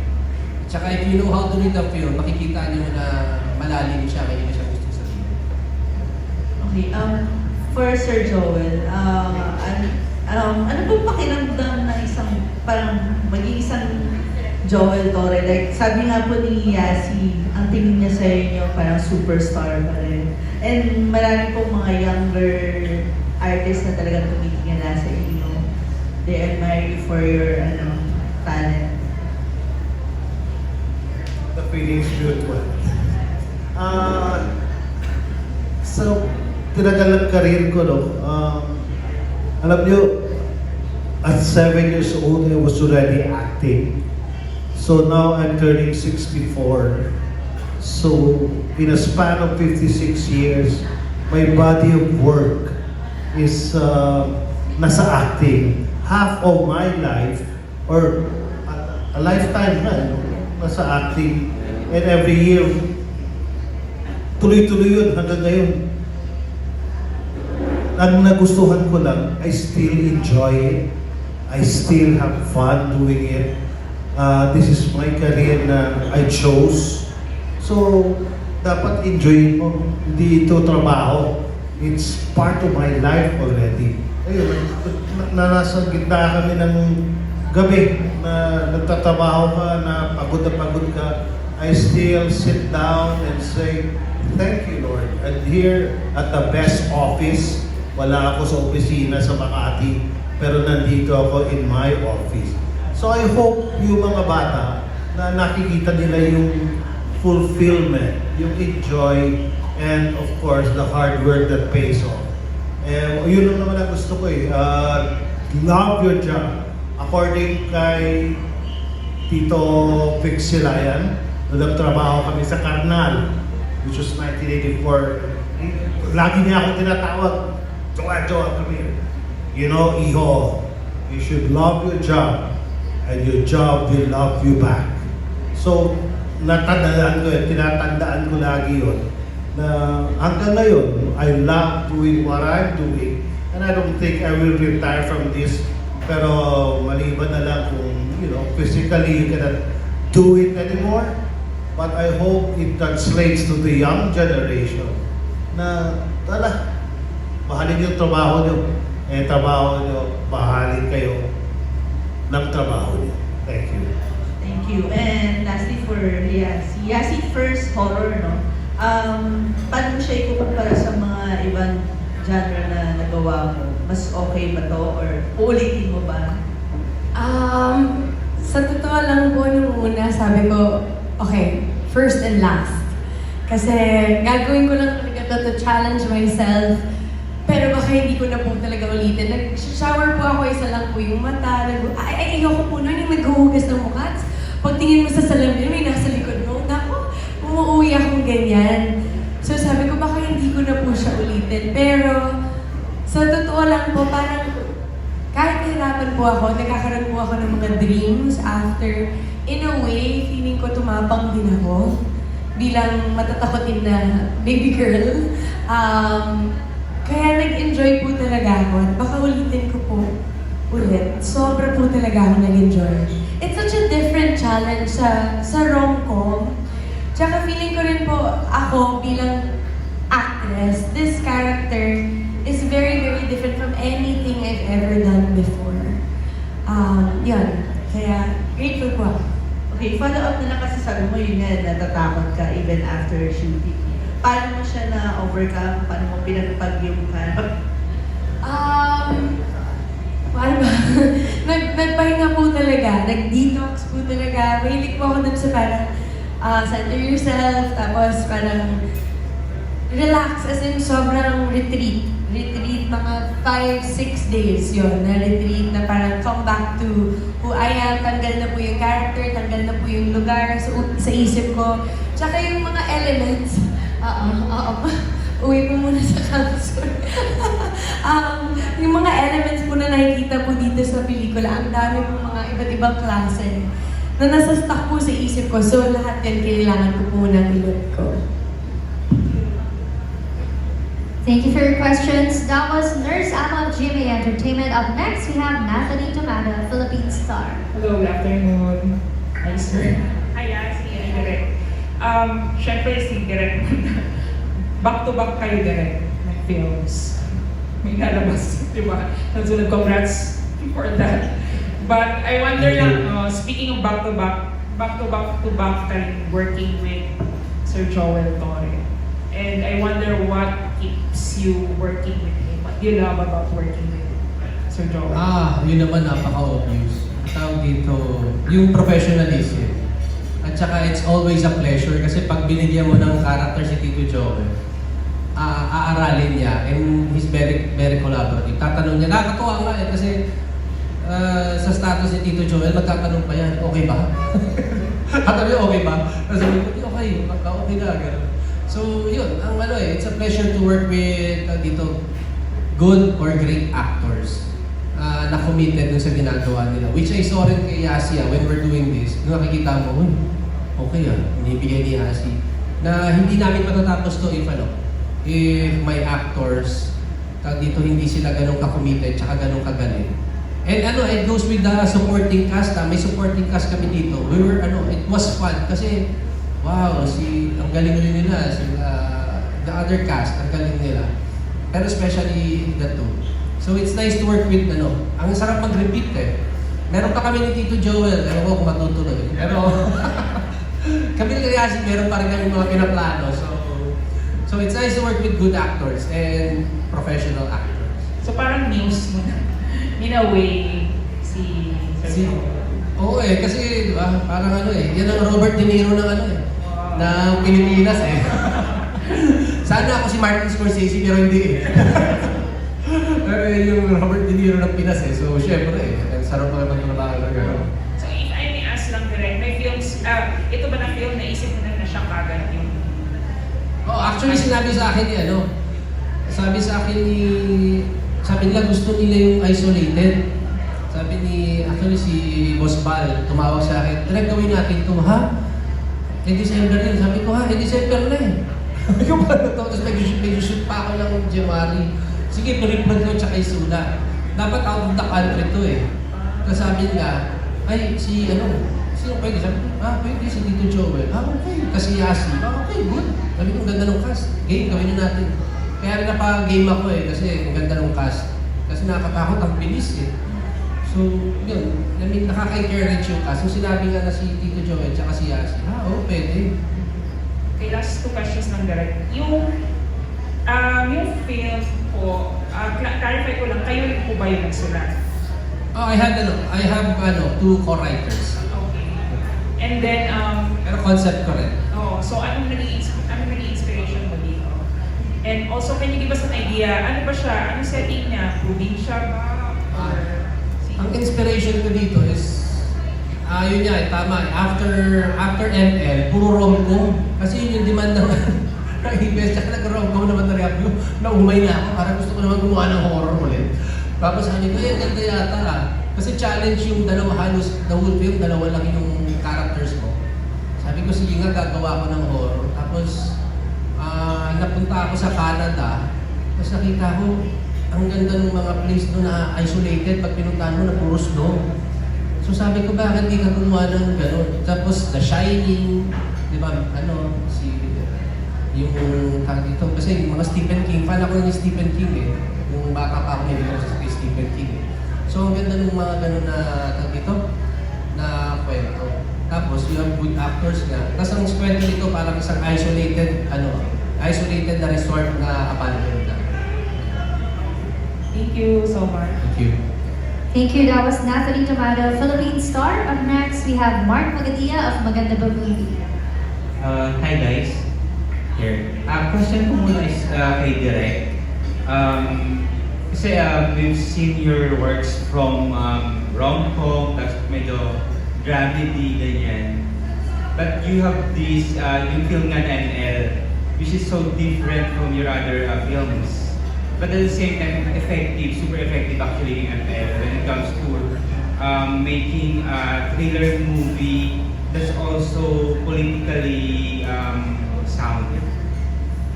Tsaka if you know how to read the film, makikita nyo na malalim siya, may siya gusto sabihin. Okay, for Sir Joel, ano po pakiramdam ng parang maging isang Joel Torre? Like, sabi nga po ni Yasi, ang tingin niya sa inyo parang superstar pa rin. And marami po mga younger artists na talagang tumitingin na sa inyo. They admire you for your talent. The feeling is mutual. So, tinagal ang career ko, alam niyo, at 7 years old, I was already acting. So now I'm turning 64. So, in a span of 56 years, my body of work is nasa acting. Half of my life, or a lifetime na, nasa acting. And every year, tuloy-tuloy yun hanggang ngayon. Ang nagustuhan ko lang, I still enjoy it. I still have fun doing it. This is my career na I chose. So, dapat enjoy mo. Hindi ito trabaho. It's part of my life already. Ayun, nasa gitna kami ng gabi na nagtatrabaho ka, na pagod ka. I still sit down and say, thank you, Lord. And here at the best office, wala ako sa opisina sa Makati, pero nandito ako in my office. So I hope yung mga bata na nakikita nila yung fulfillment, yung enjoy, and of course, the hard work that pays off. Yun lang naman ang gusto ko eh. Love your job. According kay Tito Vic Silayan, nagtrabaho kami sa Karnal, which was 1984. Lagi niya ako tinatawag, Joa, come here. You know, Iho, you should love your job, and your job will love you back. So, tinatandaan ko lagi yun, na hanggang ngayon, I love doing what I'm doing, and I don't think I will retire from this. Pero maliban na lang kung, physically you cannot do it anymore. But I hope it translates to the young generation na, mahalin yung trabaho nyo. Trabaho nyo, mahalin kayo ng trabaho nyo. Thank you. Thank you. And lastly for Yasi. Yasi, first horror, no? Paano mo siya ikukumpara sa mga ibang genre na nagawa mo? Mas okay ba to? Or uulitin mo ba? Sa totoo lang po, nung una, sabi ko, okay, first and last. Kasi gagawin ko lang talaga to challenge myself. Pero baka hindi ko na po talaga ulitin. Nag-shower po ako, isa lang po yung mata. Ayoko po nun yung naghuhugas ng mukha. Pagtingin mo sa salamin, may nasa likod mo. Naku, umuwi akong ganyan. So sabi ko, baka hindi ko na po siya ulitin. Pero sa totoo lang po, parang kahit nahirapan po ako, nagkakaroon po ako ng mga dreams after. In a way, feeling ko tumapang din ako bilang matatakotin na baby girl. Kaya nag-enjoy po talaga ako at baka ulitin ko po ulit. Sobra po talaga ako nag-enjoy. It's such a different challenge sa rom-com. Tsaka feeling ko rin po ako bilang actress, this character is very, very different from anything I've ever done before. Yun. Kaya grateful po ako. Okay, follow up na lang kasi sabi mo yun nga, natatakot ka even after shooting. Paano mo siya na-overcome? Paano mo pinagpag-yung Paano ba? Nagpahinga po talaga, nag-detox po talaga. Mahilig po ako dun sa parang center yourself, tapos parang relax, as in sobrang retreat. Retreat, mga 5-6 days yun, na retreat na parang come back to who I am, tanggal na po yung character, tanggal na po yung lugar sa isip ko. Tsaka yung mga elements, uwi po muna sa council. Yung mga elements po na nakikita po dito sa pelikula, ang dami po mga iba't ibang klase na nasa stock po sa isip ko. So lahat yan kailangan ko po muna ilot ko. Thank you for your questions. That was Nurse Amma of GMA Entertainment. Up next, we have Natalie Tomada, Philippine star. Hello, good afternoon. Hi, sir. Hi, Yasi. Hi, Direk. Siyempre, si Direk. Back-to-back kayo, Direk, na films. May lalabas, di ba? Nagsunod, congrats for that. But I wonder lang, speaking of back-to-back kayo working with Sir Joel Torre. And I wonder what keeps you working with him. What do you love about working with Sir Joel? Yun naman napaka-obvious. Tawag dito, yung professionalism. At saka it's always a pleasure kasi pag binigyan mo ng character si Tito Joel, aaralin niya and he's very, very collaborative. Tatanong niya, nakakatuwa nga kasi sa status ni Tito Joel, magtatanong pa yan, okay ba? Katabi, okay ba? Sabi ko, okay okay na, gano'n. So, yun, ang it's a pleasure to work with dito, good or great actors na committed dun sa ginagawa nila. Which I saw rin kay Yasi when we're doing this. Nung nakikita mo, okay inibigay ni Yasi. Na hindi namin matatapos to if my actors, dito hindi sila ganun ka-committed, tsaka ganun kagaling. And it goes with the supporting cast. May supporting cast kami dito. We were, it was fun kasi, wow, ang galing rin nila. The other cast, ang galing nila. Pero especially the two. So it's nice to work with, ang sarap mag-repeat Meron pa kami ni Tito Joel, ewan ko kung matutuloy. Pero, kami ni Yasi, meron pa rin kami mga pinaplano. So it's nice to work with good actors and professional actors. So parang news mo na, in a way, si Oo kasi di ba, parang yan ang Robert De Niro ng ng Pilipinas Sana ako si Martin Scorsese pero hindi Pero yung Robert De Niro ng Pinas So syempre sarap mga pagtrabaho na gano'n. So if I may ask lang direct, may films, ito ba na film na isip mo na siya kagad yung... Actually sinabi sa akin sabi nila gusto nila yung Isolated. Sabi actually si Boss Bal, tumawag sa akin, direct gawin natin ito, ha? December yun. Sabi ko, December na Sabi ko, Tapos medyo-shoot pa ako ng January. Sige, pinipad ko tsaka isula. Dapat out of the country to Tapos sabi nila, sino pwede? Sabi ko, pwede si Tito Joel. Okay. Kasi Yasi, okay, good. Sabi ko, ang ganda ng cast. Game, gawin na natin. Kaya rin napag-game ako kasi ang ganda ng cast. Kasi nakakatakot, ang bilis So, yun. Nakaka-encourage yung cast. So, sinabi nga na si Tito Joel tsaka si Yasi, pwede. Okay, last 2 questions lang direct. Yung film po, clarify ko lang, kayo rin po ba yung nagsulat? I have 2 co-writers. Okay. And then, Pero concept ko rin. so anong naging inspiration mo dito? And also, can you give us an idea, ano ba siya? Anong setting niya? Probinsya ba? Or... Ang inspiration ko dito is, yun nga, tama. After ML, puro rom-com. Kasi yun yung demand ng IBS, tsaka nag-rom-com naman na rin ako. Naumay na ako, parang gusto ko naman gumawa ng horror ulit. Tapos sabi ko, ganda yata Kasi challenge yung dalawa halos, the whole film, dalawa lang yung characters ko. Sabi ko, sige nga, gagawa ko ng horror. Tapos, napunta ako sa Canada. Tapos nakita ko, ang ganda ng mga place doon na isolated. Pag pinuntahan mo na puro snow. So sabi ko, bakit di ka gumawa ng gano'n? Tapos The Shining, di ba, yung tag dito. Kasi yung mga Stephen King, fan ako ng Stephen King Yung bata pa ako nilito sa Stephen King So ang ganda ng mga gano'n na tag dito, na kwento. Tapos you have good actors nga. Tapos ang kwento nito parang isang isolated na resort na abandoned na. Thank you so much. Thank you. Thank you. That was Natalie Tomado, Philippine star. Up next, we have Mark Magadia of Maganda Ba Movie. Hi guys. Here. Question ko muna is kay Direk. Kasi we've seen your works from rom-com, tapos medyo dramedy, ganyan. But you have this, yung film nga na NL, which is so different from your other films. But at the same time, effective, super effective actually in ML when it comes to making a thriller movie that's also politically sound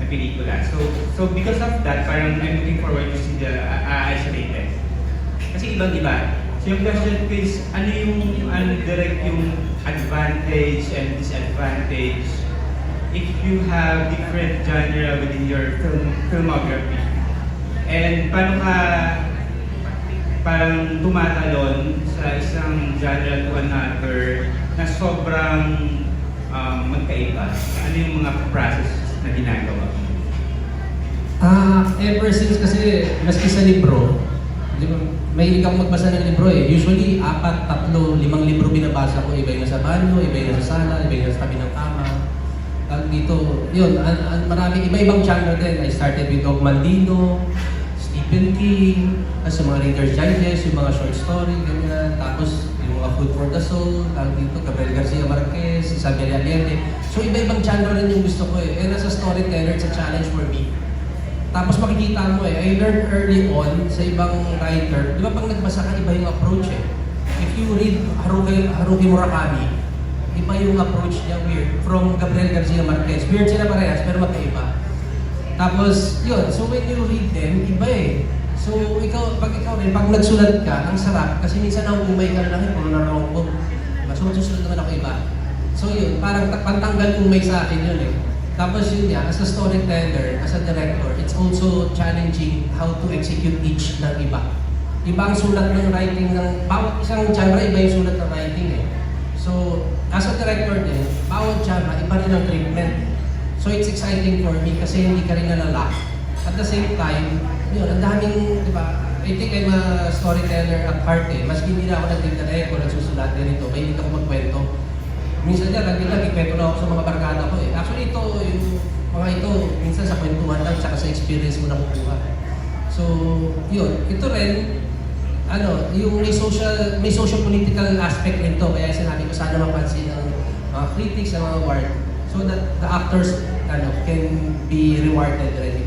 na pelikula. So because of that, parang I'm looking forward to see the Isolated. Kasi ibang-iba. So yung question is, ano yung direct yung advantage and disadvantage if you have different genre within your filmography? And paano ka parang tumatalon sa isang genre to another na sobrang magkaiba? Ano yung mga process na ginagawa? Ever since kasi, maski sa libro, mahilig ako magbasa ng libro Usually, 4, 3, 5 libro binabasa ko. Iba yung sa banyo, iba yung sa sala, iba yung sa tabi ng kama. Dito, yun, marami, iba-ibang genre din. I started with Dog Mandino, Stephen King, sa mga Reader's Digest, yung mga short story, ganyan. Tapos, yung mga Food for the Soul, dito, Gabriel Garcia Marquez, Isabel Allende. So iba-ibang genre rin yung gusto ko eh. And as a storyteller, it's a challenge for me. Tapos makikita mo I learned early on sa ibang writer, di ba pag nagbasa ka, iba yung approach eh. If you read Haruki Murakami, iba yung approach niya, weird. From Gabriel Garcia Marquez, weird sila parehas, pero magkaiba. Tapos, yun, so when you read them, iba eh. So pag ikaw nagsulat ka, ang sarap, kasi minsan umay ka na lang puro na wrong book. Diba? So magsusulat naman ako iba. So yun, parang pantanggal umay sa akin yun eh. Tapos yun nga, as a storyteller, as a director, it's also challenging how to execute each ng iba. Iba ang sulat ng writing ng, bawat isang genre, iba yung sulat ng writing eh. So, as a director din, bawat genre, iba rin ang treatment. So it's exciting for me kasi hindi ka rin nalala. At the same time, yun, ang daming, di ba, I think I'm a storyteller at heart eh. Maski hindi na ako nagdidirect o nagsusulat din ito, may hindi ako magkwento. Minsan dyan, nagkikwento na ako sa mga barkada ko eh. Actually ito, yung mga ito, minsan sa kwentuhan lang, tsaka sa experience mo na kukuha. So, yun. Ito rin, yung may social-political aspect nito. Kaya sinabi ko sana mapansin ng mga critics, ng mga award, so that the actors can be rewarded already.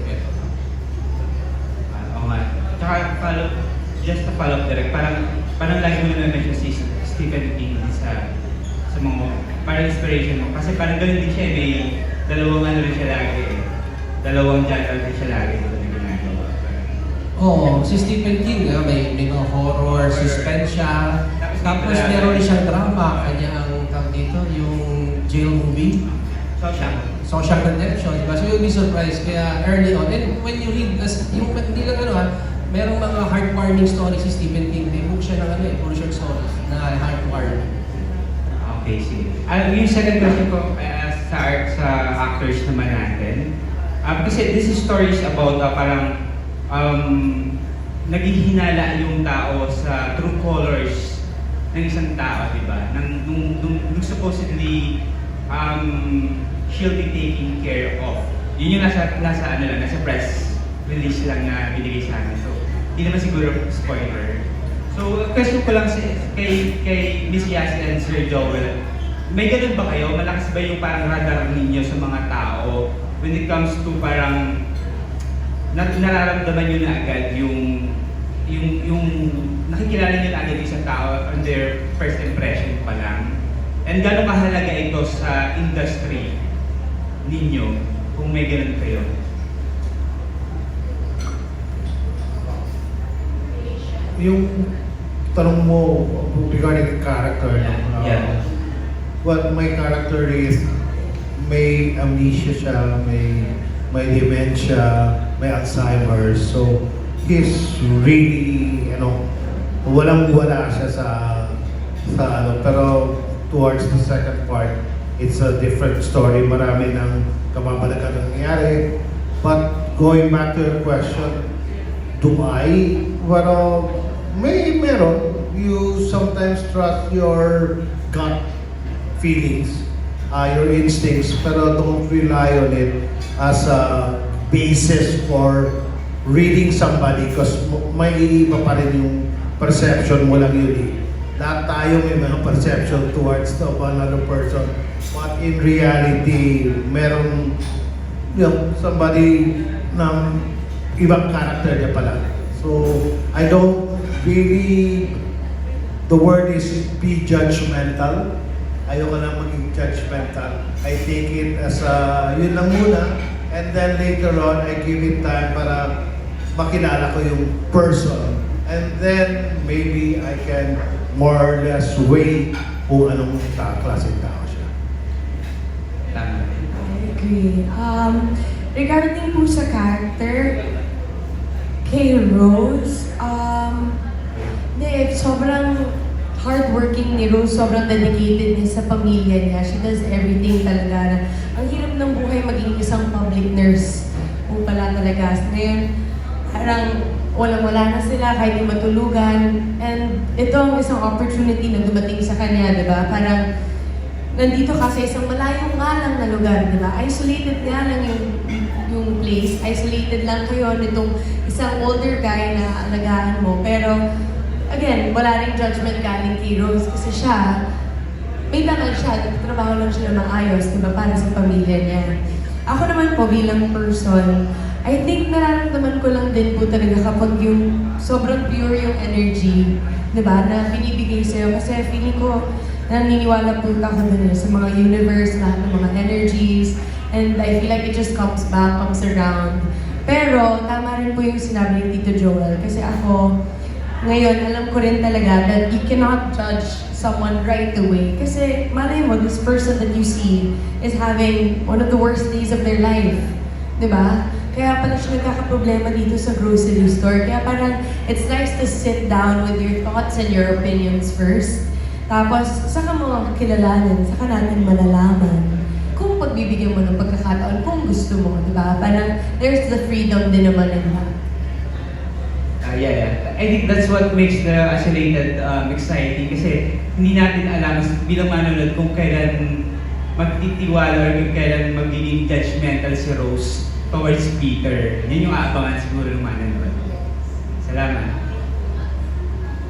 Oo nga. Tsaka, just to follow up direct, parang lagi mo na mention si Stephen King sa mga parang inspiration mo. Kasi parang ganun din siya may dalawang rin siya lagi eh. Dalawang genre din siya lagi ito na ginagawa. Oo, si Stephen King, may mga horror, suspense siya. Tapos meron rin siyang drama, kanya ang tawag dito, yung jail movie. Social Redemption, diba? So you'll be surprised, kaya early on. And when you read, yung hindi lang merong mga heartwarming stories si Stephen King. May book siya ng puro short stories na heartwarming. Okay, sige. Yung second question ko sa actors naman natin. Kasi this is stories about parang naghihinala yung tao sa true colors ng isang tao, di ba? Nung supposedly she'll be taken care of. Yun yung nasa press release lang na binigay sa amin. So, hindi naman siguro spoiler. So, question ko lang kay Miss Yas and Sir Joel, may ganun ba kayo? Malakas ba yung parang radar ninyo sa mga tao when it comes to parang nararamdaman nyo na agad yung nakikilala nyo na agad yung isang tao on their first impression pa lang? And gano'ng kahalaga ito sa industry ninyo kung may ganun kayo? Yung tanong mo regarding the character, yeah. What my character is, may amnesia siya, may dementia, may Alzheimer's. So he's really, walang-wala siya sa pero towards the second part, it's a different story. Marami ng kababalagan na nangyari. But going back to your question, do I? Well, meron. You sometimes trust your gut feelings, your instincts, pero don't rely on it as a basis for reading somebody because may iba pa rin yung perception mo lang yun eh. Lahat tayo may mga perception towards another person. But in reality, meron somebody ng ibang character niya pala. So, I don't really, the word is be judgmental. Ayoko na maging judgmental. I take it as yun lang muna. And then later on, I give it time para makilala ko yung person. And then maybe I can more or less weigh kung anong klaseng tao siya. Tama. I agree. Regarding po sa character, kay Rose, sobrang hardworking ni Rose, sobrang dedicated niya sa pamilya niya. She does everything talaga. Ang hirap ng buhay maging isang public nurse po pala talaga. Ngayon, parang walang-wala na sila kahit di matulugan. And ito ang isang opportunity na dumating sa kanya, di ba? Parang nandito ka sa isang malayo nga lang na lugar, di ba? Isolated nga lang yung place. Isolated lang kayo nitong isang older guy na alagaan mo. Pero again, wala ring judgment galing kay Rose kasi siya, may dangal siya, nagtatrabaho lang siya na maayos, di ba, para sa pamilya niya. Ako naman po bilang person, I think nararamdaman ko lang din po talaga kapag yung sobrang pure yung energy, di ba, na binibigay sa'yo. Kasi feeling ko, naniniwala po ako dun sa mga universe, lahat ng mga energies, and I feel like it just comes back, comes around. Pero, tama rin po yung sinabi ni Tito Joel, kasi ako, ngayon, alam ko rin talaga that you cannot judge someone right away. Kasi, malay mo, this person that you see is having one of the worst days of their life. Diba? Kaya pala siya nagkakaproblema dito sa grocery store. Kaya parang, it's nice to sit down with your thoughts and your opinions first. Tapos, saka mo kilalanin, saka natin malalaman kung pagbibigyan mo ng pagkakataon, kung gusto mo, diba? Parang, there's the freedom din naman in that. Yeah. I think that's what makes the Isolated exciting kasi hindi natin alam bilang manonood kung kailan magtitiwala or kung kailan magiging judgmental si Rose towards Peter. Yun yung aabangan siguro ng manonood. Salamat.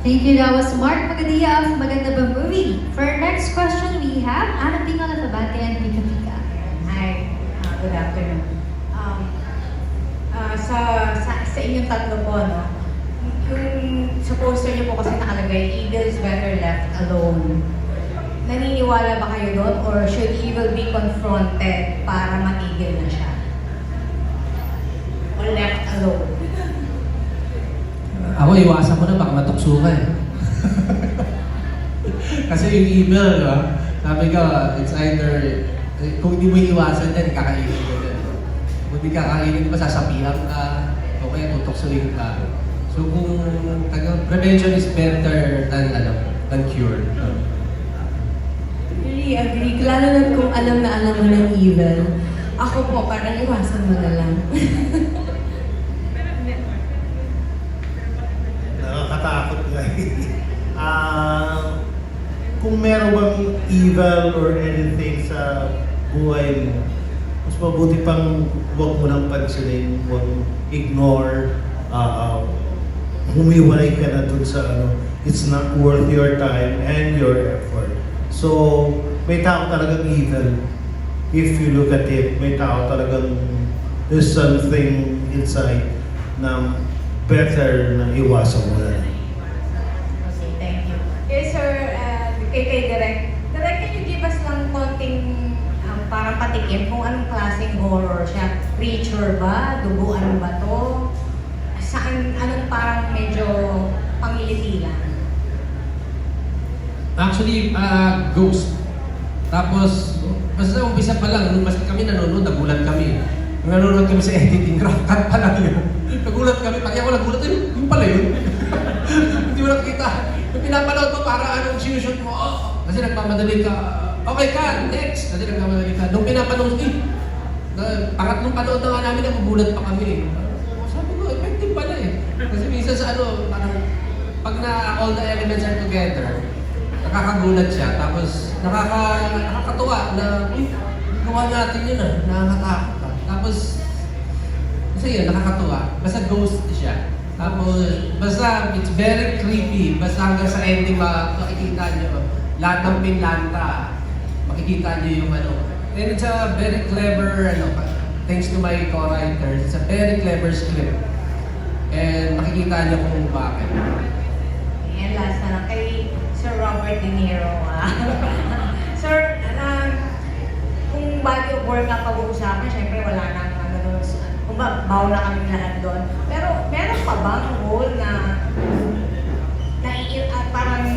Thank you. That was Mark Pagadia of Maganda Ba Movie. For our next question, we have Ana Pingal of Abante and Pika Pika. Hi, good afternoon. Sa inyong tatlo po, no? Yung sa poster niyo po kasi nakalagay, evil is better left alone. Naniniwala ba kayo doon or should evil be confronted para matigil na siya? Or left alone? Ako, iwasan ko na, baka matukso ka eh. Kasi yung email, sabi ka, it's either, kung hindi mo iwasan yan, kakainin ka din. Kung hindi kakainin mo, sasabihan ka, o kaya tutuksuin ka. So kung prevention is better than cure. Really agree. Lalo na kung alam mo ng evil. Ako po, parang iwasan mo na lang. Nakakatakot nga. Kung meron bang evil or anything sa buhay mo, mas mabuti pang huwag mo nang pansinin, huwag ignore, humiwalay ka na dun sa it's not worth your time and your effort. So, may tao talagang evil. If you look at it, may tao talagang there's something inside na better na iwasan mo na. Okay, thank you. Okay, sir, kay Direk. Direk, can you give us lang konting parang patikim kung anong klaseng horror siya? Creature ba? Duguan ba to? Saan, anong parang medyo pangilitilan? Actually, ghost. Tapos, basta umpisa pa lang, nung basta kami nanonood, nagulat kami. Nanonood kami sa editing, rough cut pa lang yun. Nagulat kami, pag ako nagulat, yung pala yun. Hindi mo nakikita. Yung pinapanood mo, para anong sinushoot mo, kasi nagmamadali ka, okay ka, next. Kasi nagmamadali ka. Nung pinapanood, pangatlong panood na nga namin, nagugulat pa kami. Sabi ko, effective pala eh. Kasi minsan sa parang, pag all the elements are together, nakakagulat siya. Tapos, nakakatuwa na, gawa natin yun nakakatakot ka. Tapos, kasi yun, nakakatuwa. Basta ghost siya. Tapos, basta it's very creepy. Basta hanggang sa ending makikita nyo, lahat ng pinlanta, makikita nyo yung And it's a very clever, thanks to my co-writers, it's a very clever script. And makikita niyo kung bakit. And last na lang, kay Sir Robert De Niro. Sir, kung body of work ang pag-uusapan, syempre wala nang doon. Kung baw na kami lahat doon. Pero meron pa bang role na parang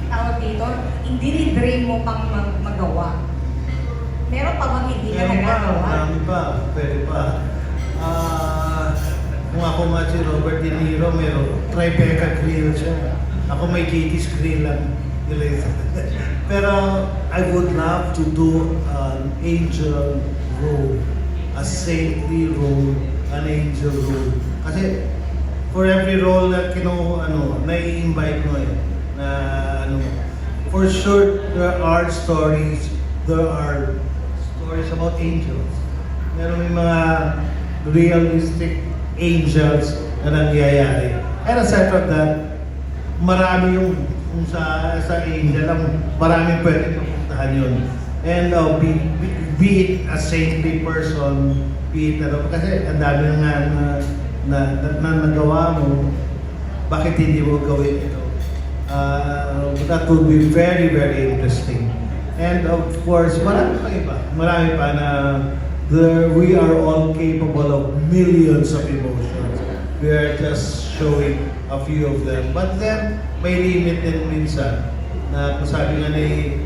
tawag dito, hindi dream mo pang magawa? Meron pa bang hindi ka nagagawa? Marami pa, pwede pa. Kung ako nga si Robert De Niro, meron Tribeca Grill siya. Ako may JT's Grill lang. Pero I would love to do an angel role, a saintly role, an angel role. Kasi for every role na nai-invite mo na for sure there are stories about angels. Meron may mga realistic angels na nangyayari. And aside from that, marami yung kung sa Angel, maraming pwede mapuntahan yun. And be it a saintly person, be it kasi ang dami na nga na nagawa mo, bakit hindi mo gawin ito? That would be very, very interesting. And of course, marami pa iba. Marami pa na we are all capable of millions of emotions. We are just showing a few of them. But then, may limit din minsan. Na kung sabi nga ni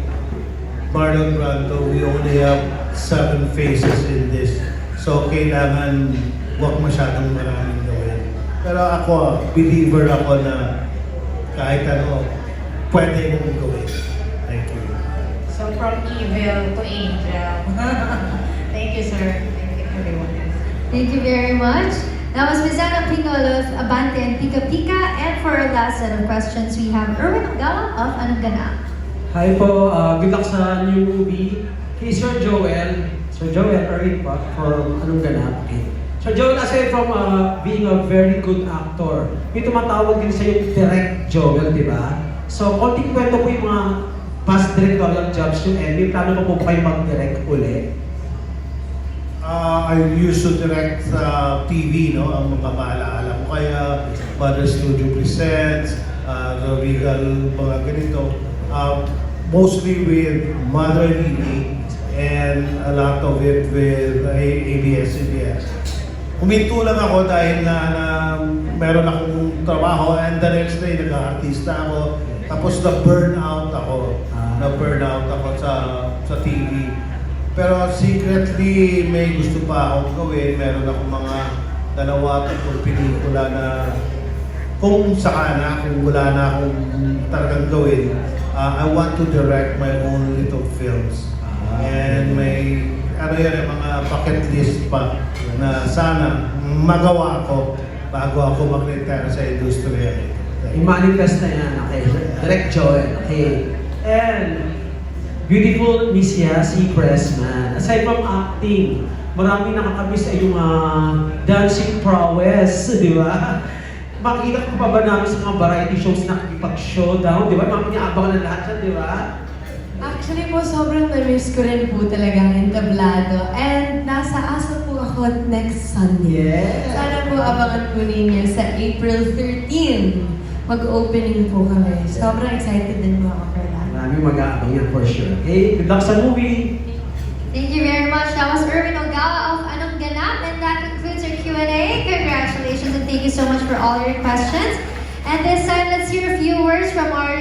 Marlon Brando, we only have 7 faces in this. So, kailangan huwag masyadong maraming gawin. Pero ako, believer ako na kahit ano, pwede mong gawin. Thank you. So from evil to angel. Thank you, sir. Thank you, everyone. Thank you very much. That was Ms. Ana Pingol of Abante and Pika Pika. And for our last set of questions, we have Erwin Ongala of Anong Ganap. Hi po, good luck sa new movie. Kay Sir Joel, Erwin pa, from Anong Ganap. Okay. Sir Joel, aside from being a very good actor, may tumatawag din sa yung direct Joel, di ba? So, konting kwento po yung mga past directorial jobs yun, and may plano pa po kayo mag-direct ulit? I used to direct TV, no? Ang mapapaalala ko kaya Mother Studio Presents, The Regal, mga ganito. Mostly with Mother Lily and a lot of it with ABS-CBN. Huminto lang ako dahil na meron akong trabaho and the next day nag-artista ako. Tapos na-burnout ako. Na-burnout ako sa TV. Pero secretly, may gusto pa akong gawin. Meron akong mga 2-3 pelikula na kung sakana, kung wala na akong talagang gawin, I want to direct my own little films. And may, mga bucket list pa na sana magawa ko bago ako mag-retire sa industriya. I-manifest na yan, okay. Direct Joel, okay. And beautiful Miss Yasi Pressman. Aside from acting, maraming nakakamiss ay yung dancing prowess, di ba? Makikita ko pa ba namin sa mga variety shows na nakikipag-showdown, di ba? Makikinaabang na lahat yan, di ba? Actually po, sobrang na-miss ko rin po talagang entablado. And nasa asa po ako next Sunday. Yes. Sana po abangan po ninyo sa April 13. Mag-opening po kami. Sobrang excited din po ako for that. Maraming mag-aabang yan for sure. Okay, good luck sa movie! Thank you very much. That was Erwin Ongala of Anong Ganap, and that concludes our Q&A. Congratulations and thank you so much for all your questions. And this time, let's hear a few words from our